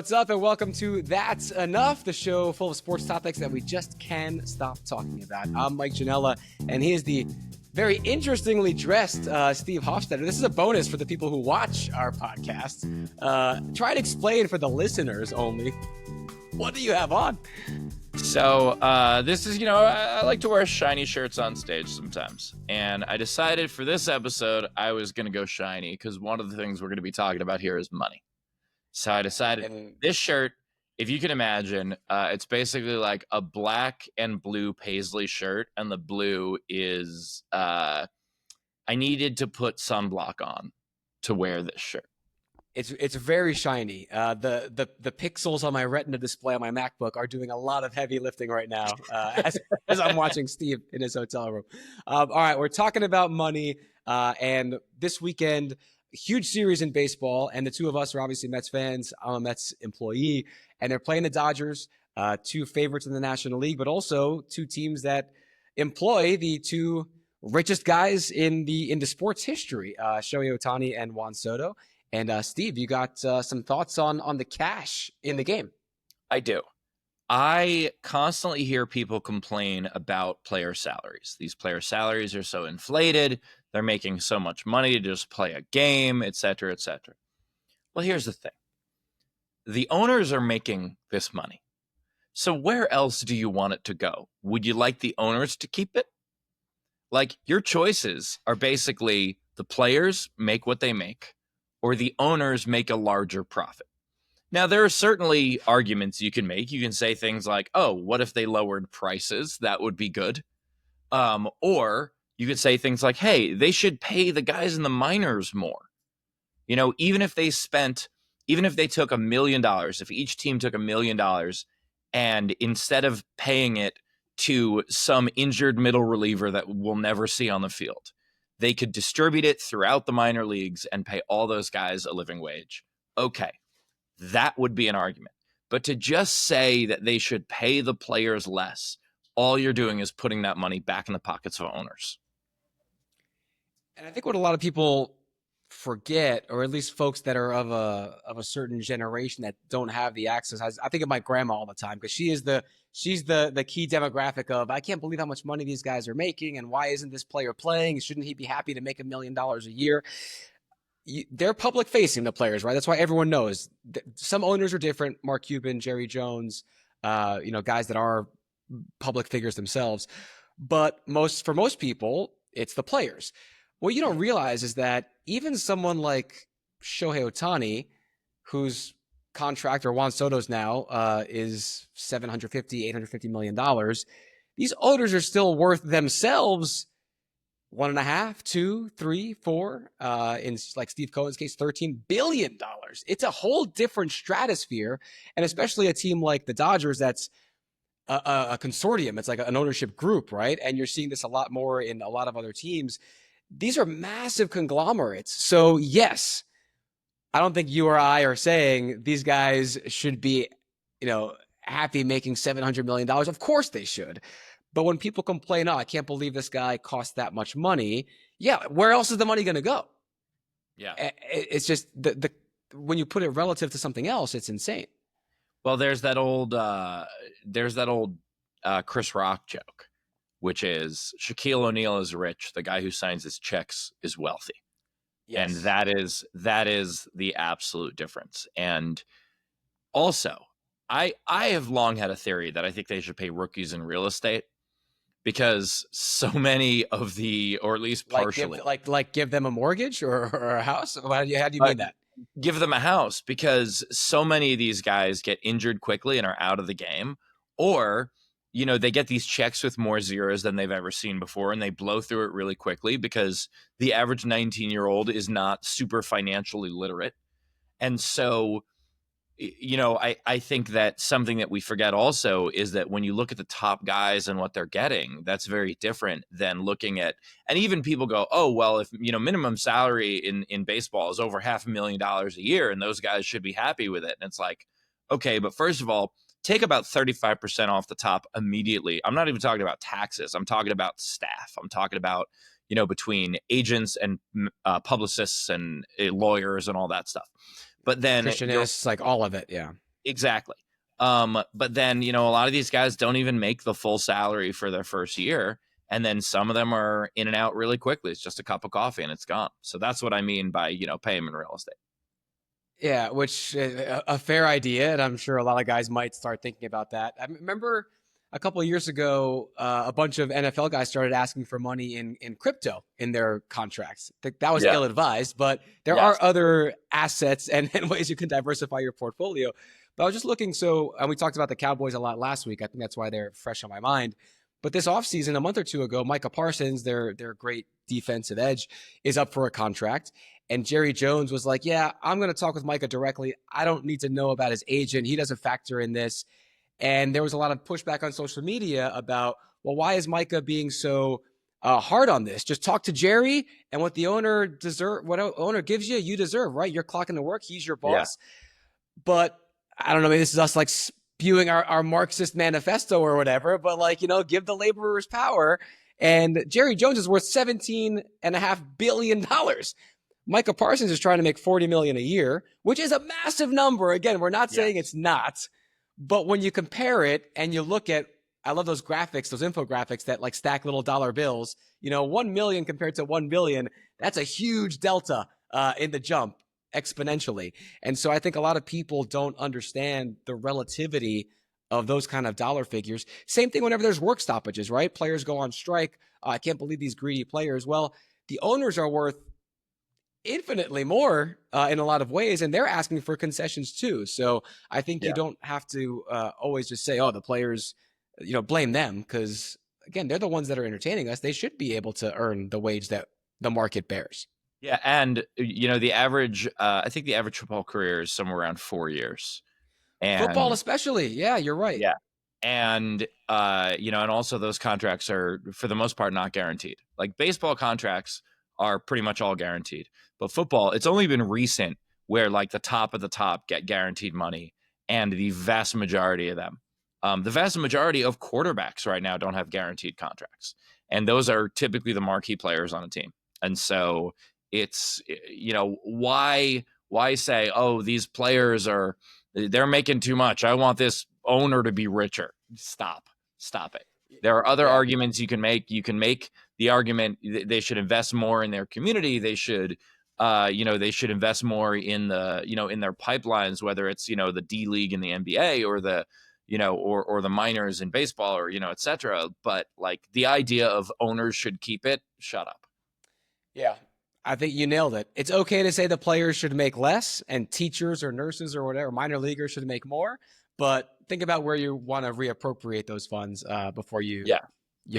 What's up, and welcome to That's Enough, the show full of sports topics that we just can't stop talking about. I'm Mike Janella, and he is the very interestingly dressed Steve Hofstetter. This is a bonus for the people who watch our podcast. Try to explain for the listeners only, what do you have on? So this is, I like to wear shiny shirts on stage sometimes. And I decided for this episode, I was going to go shiny because one of the things we're going to be talking about here is money. So I decided this shirt, if you can imagine, it's basically like a black and blue paisley shirt. And the blue is I needed to put sunblock on to wear this shirt. It's very shiny. The pixels on my Retina display on my MacBook are doing a lot of heavy lifting right now as I'm watching Steve in his hotel room. All right, we're talking about money, and this weekend, huge series in baseball, and the two of us are obviously Mets fans. I'm a Mets employee, and they're playing the Dodgers, two favorites in the National League, but also two teams that employ the two richest guys in the sports history, Shohei Ohtani and Juan Soto. And Steve, you got some thoughts on the cash in the game? I do. I constantly hear people complain about player salaries. These player salaries are so inflated. They're making so much money to just play a game, et cetera, et cetera. Well, here's the thing. The owners are making this money. So where else do you want it to go? Would you like the owners to keep it? Like, your choices are basically the players make what they make, or the owners make a larger profit. Now, there are certainly arguments you can make. You can say things like, oh, what if they lowered prices? That would be good. Or you could say things like, hey, they should pay the guys in the minors more. Even if they took $1 million, if each team took $1 million, and instead of paying it to some injured middle reliever that we'll never see on the field, they could distribute it throughout the minor leagues and pay all those guys a living wage. Okay, that would be an argument. But to just say that they should pay the players less, all you're doing is putting that money back in the pockets of owners. And I think what a lot of people forget, or at least folks that are of a certain generation that don't have the access, I think of my grandma all the time, because she's the key demographic of, I can't believe how much money these guys are making, and why isn't this player playing? Shouldn't he be happy to make $1 million a year? They're public facing, the players, right? That's why everyone knows. Some owners are different. Mark Cuban, Jerry Jones, guys that are public figures themselves. But for most people, it's the players. What you don't realize is that even someone like Shohei Ohtani, whose contract, or Juan Soto's now, is $750, $850 million, these owners are still worth themselves 1.5, 2, 3, 4, in like Steve Cohen's case, $13 billion. It's a whole different stratosphere, and especially a team like the Dodgers that's a consortium. It's like an ownership group, right? And you're seeing this a lot more in a lot of other teams. These are massive conglomerates. So yes, I don't think you or I are saying these guys should be, happy making $700 million. Of course they should. But when people complain, oh, I can't believe this guy cost that much money. Yeah, where else is the money going to go? Yeah, it's just when you put it relative to something else, it's insane. Well, there's that old Chris Rock joke, which is Shaquille O'Neal is rich. The guy who signs his checks is wealthy. Yes. And that is the absolute difference. And also, I have long had a theory that I think they should pay rookies in real estate, because so many of or at least partially, give them a mortgage or a house. How do you mean that? Give them a house, because so many of these guys get injured quickly and are out of the game, or they get these checks with more zeros than they've ever seen before, and they blow through it really quickly because the average 19-year-old is not super financially literate. And so, I think that something that we forget also is that when you look at the top guys and what they're getting, that's very different than looking at, and even people go, oh, well, if, minimum salary in baseball is over $500,000 a year and those guys should be happy with it. And it's like, okay, but first of all, take about 35% off the top immediately. I'm not even talking about taxes. I'm talking about staff. I'm talking about, between agents and publicists and lawyers and all that stuff. But then nutritionists, like all of it. Yeah. Exactly. But then, a lot of these guys don't even make the full salary for their first year. And then some of them are in and out really quickly. It's just a cup of coffee and it's gone. So that's what I mean by, pay them in real estate. Yeah, which a fair idea, and I'm sure a lot of guys might start thinking about that. I remember a couple of years ago, a bunch of NFL guys started asking for money in crypto in their contracts. That was Yeah. ill-advised, but there Yes. are other assets and ways you can diversify your portfolio. But I was just looking, and we talked about the Cowboys a lot last week. I think that's why they're fresh on my mind. But this offseason, a month or two ago, Micah Parsons, their great defensive edge, is up for a contract. And Jerry Jones was like, yeah, I'm going to talk with Micah directly. I don't need to know about his agent. He doesn't factor in this. And there was a lot of pushback on social media about, well, why is Micah being so hard on this? Just talk to Jerry, and what the owner gives you, you deserve, right? You're clocking to work. He's your boss. Yeah. But I don't know, maybe this is us like spewing our Marxist manifesto or whatever, but give the laborers power. And Jerry Jones is worth $17.5 billion. Micah Parsons is trying to make $40 million a year, which is a massive number. Again, we're not saying it's not, but when you compare it and you look at, I love those graphics, those infographics that like stack little dollar bills. 1 million compared to 1 billion, that's a huge delta in the jump exponentially. And so I think a lot of people don't understand the relativity of those kind of dollar figures. Same thing whenever there's work stoppages, right? Players go on strike. I can't believe these greedy players. Well, the owners are worth infinitely more in a lot of ways, and they're asking for concessions too. So I think you don't have to always just say, oh, the players, blame them, because again, they're the ones that are entertaining us. They should be able to earn the wage that the market bears. Yeah, and the average, I think the average football career is somewhere around 4 years. And football especially, yeah, you're right. Yeah. And and also those contracts are for the most part not guaranteed. Like baseball contracts are pretty much all guaranteed. But football, it's only been recent where like the top of the top get guaranteed money, and the vast majority of them. The vast majority of quarterbacks right now don't have guaranteed contracts. And those are typically the marquee players on a team. And so it's, why say, oh, these players they're making too much. I want this owner to be richer. Stop it. There are other arguments you can make. You can make the argument they should invest more in their community. They should, they should invest more in the, in their pipelines, whether it's, the D League in the NBA or the, or the minors in baseball or, et cetera. But like the idea of owners should keep it, shut up. Yeah. I think you nailed it. It's okay to say the players should make less and teachers or nurses or whatever, minor leaguers should make more, but think about where you want to reappropriate those funds before you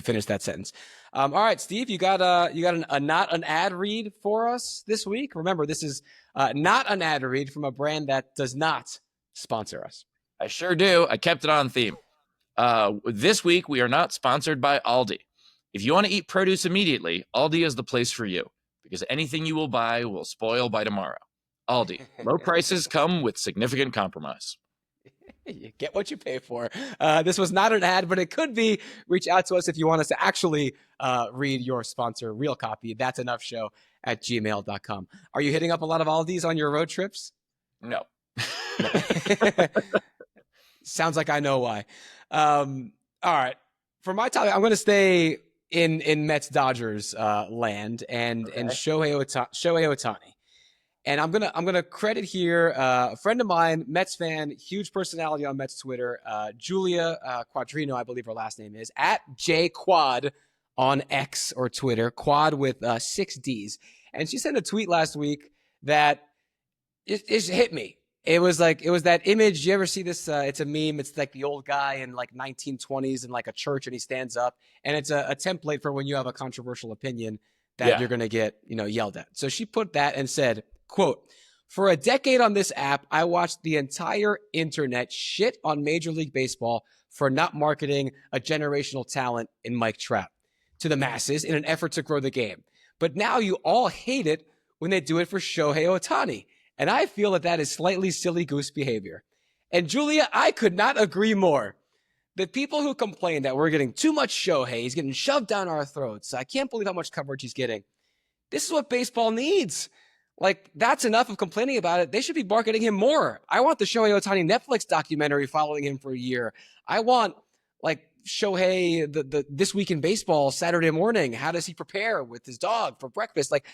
finish that sentence. All right, Steve, you got a not an ad read for us this week. Remember, this is not an ad read from a brand that does not sponsor us. I sure do. I kept it on theme. This week, we are not sponsored by Aldi. If you want to eat produce immediately, Aldi is the place for you, because anything you will buy will spoil by tomorrow. Aldi, low prices come with significant compromise. You get what you pay for. This was not an ad, but it could be. Reach out to us if you want us to actually read your sponsor, Real Copy. That's enough show at gmail.com. Are you hitting up a lot of Aldis on your road trips? No. Sounds like I know why. All right. For my topic, I'm going to stay in Mets Dodgers land and Shohei Ohtani. And I'm gonna credit here a friend of mine, Mets fan, huge personality on Mets Twitter, Julia Quadrino, I believe her last name is, at JQuad on X or Twitter, Quad with 6 Ds. And she sent a tweet last week that it hit me. It was that image. You ever see this? It's a meme. It's like the old guy in like 1920s in like a church, and he stands up, and it's a template for when you have a controversial opinion that you're going to get, yelled at. So she put that and said, quote, "For a decade on this app, I watched the entire internet shit on Major League Baseball for not marketing a generational talent in Mike Trout to the masses in an effort to grow the game. But now you all hate it when they do it for Shohei Ohtani. And I feel that is slightly silly goose behavior." And Julia, I could not agree more. The people who complain that we're getting too much Shohei, he's getting shoved down our throats, I can't believe how much coverage he's getting. This is what baseball needs. Like, that's enough of complaining about it. They should be marketing him more. I want the Shohei Ohtani Netflix documentary following him for a year. I want, like, Shohei, the This Week in Baseball Saturday morning. How does he prepare with his dog for breakfast? Like,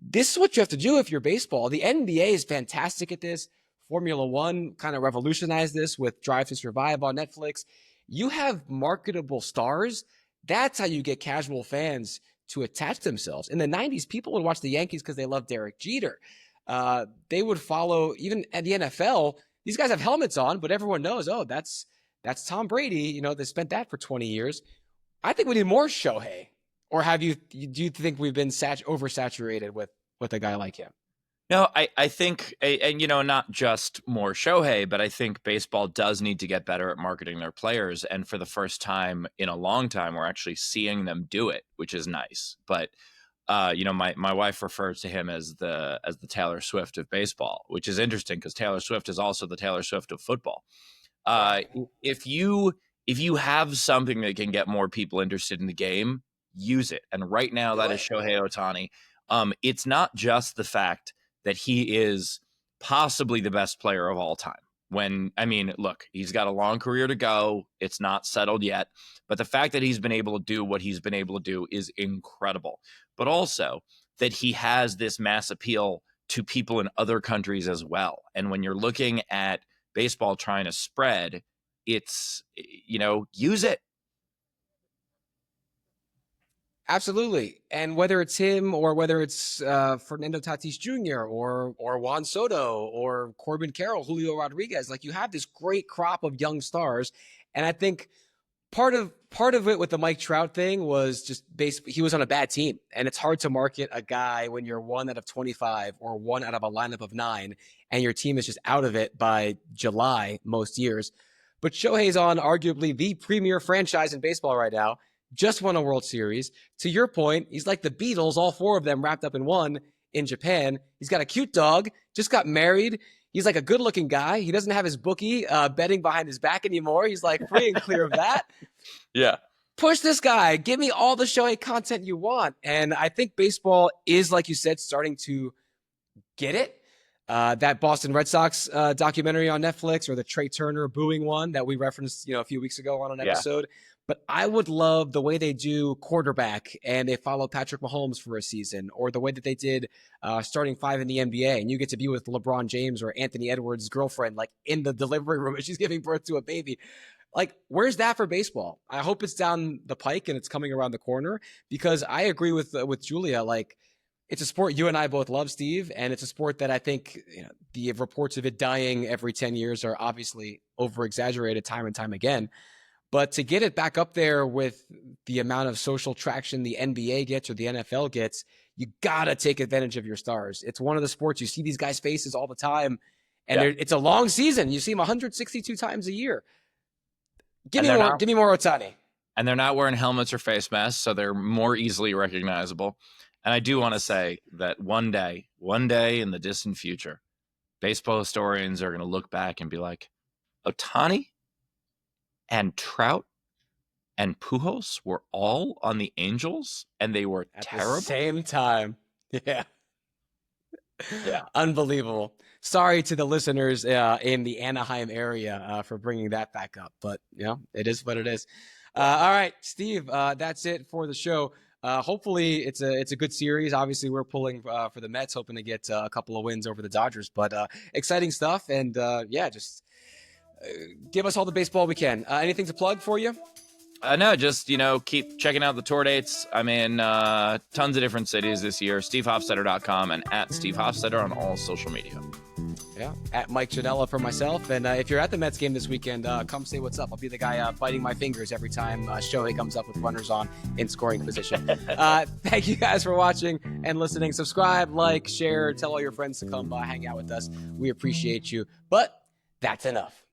this is what you have to do if you're baseball. The NBA is fantastic at this. Formula One kind of revolutionized this with Drive to Survive on Netflix. You have marketable stars. That's how you get casual fans to attach themselves. In the 90s, people would watch the Yankees because they loved Derek Jeter. They would follow, even at the NFL, these guys have helmets on, but everyone knows, oh, that's Tom Brady. You know, they spent that for 20 years. I think we need more Shohei. Or do you think we've been oversaturated with a guy like him? No, I think, and not just more Shohei, but I think baseball does need to get better at marketing their players. And for the first time in a long time, we're actually seeing them do it, which is nice. But my wife refers to him as the Taylor Swift of baseball, which is interesting because Taylor Swift is also the Taylor Swift of football. If you have something that can get more people interested in the game, use it. And right now, that is Shohei Ohtani. It's not just the fact that he is possibly the best player of all time. Look, he's got a long career to go. It's not settled yet. But the fact that he's been able to do what he's been able to do is incredible. But also that he has this mass appeal to people in other countries as well. And when you're looking at baseball trying to spread, it's, use it. Absolutely. And whether it's him or whether it's Fernando Tatis Jr. or Juan Soto or Corbin Carroll, Julio Rodriguez, like, you have this great crop of young stars. And I think part of it with the Mike Trout thing was just basically he was on a bad team. And it's hard to market a guy when you're 1 out of 25 or 1 out of a lineup of 9 and your team is just out of it by July most years. But Shohei's on arguably the premier franchise in baseball right now. Just won a World Series. To your point, he's like the Beatles, all 4 of them wrapped up in one in Japan. He's got a cute dog, just got married. He's like a good-looking guy. He doesn't have his bookie betting behind his back anymore. He's like free and clear of that. Yeah. Push this guy. Give me all the Shohei content you want. And I think baseball is, like you said, starting to get it. That Boston Red Sox documentary on Netflix, or the Trey Turner booing one that we referenced, a few weeks ago on an episode. But I would love the way they do quarterback and they follow Patrick Mahomes for a season, or the way that they did starting 5 in the NBA, and you get to be with LeBron James or Anthony Edwards' girlfriend, like in the delivery room as she's giving birth to a baby. Like, where's that for baseball? I hope it's down the pike and it's coming around the corner, because I agree with Julia. Like, it's a sport you and I both love, Steve, and it's a sport that I think the reports of it dying every 10 years are obviously over-exaggerated time and time again. But to get it back up there with the amount of social traction the NBA gets or the NFL gets, you got to take advantage of your stars. It's one of the sports you see these guys' faces all the time, and it's a long season. You see them 162 times a year. Give me more Ohtani. And they're not wearing helmets or face masks, so they're more easily recognizable. And I do want to say that one day in the distant future, baseball historians are going to look back and be like, Ohtani and Trout and Pujols were all on the Angels, and they were terrible. At the same time. Yeah. Unbelievable. Sorry to the listeners in the Anaheim area for bringing that back up, but it is what it is. All right, Steve, that's it for the show. Hopefully it's a good series. Obviously, we're pulling for the Mets, hoping to get a couple of wins over the Dodgers, but exciting stuff. And just give us all the baseball we can. Anything to plug for you? No, just, keep checking out the tour dates. I'm in tons of different cities this year. SteveHofstetter.com and at Steve Hofstetter on all social media. Yeah, at Mike Janella for myself. And if you're at the Mets game this weekend, come say what's up. I'll be the guy biting my fingers every time Shohei comes up with runners on in scoring position. Thank you guys for watching and listening. Subscribe, like, share, tell all your friends to come hang out with us. We appreciate you. But that's enough.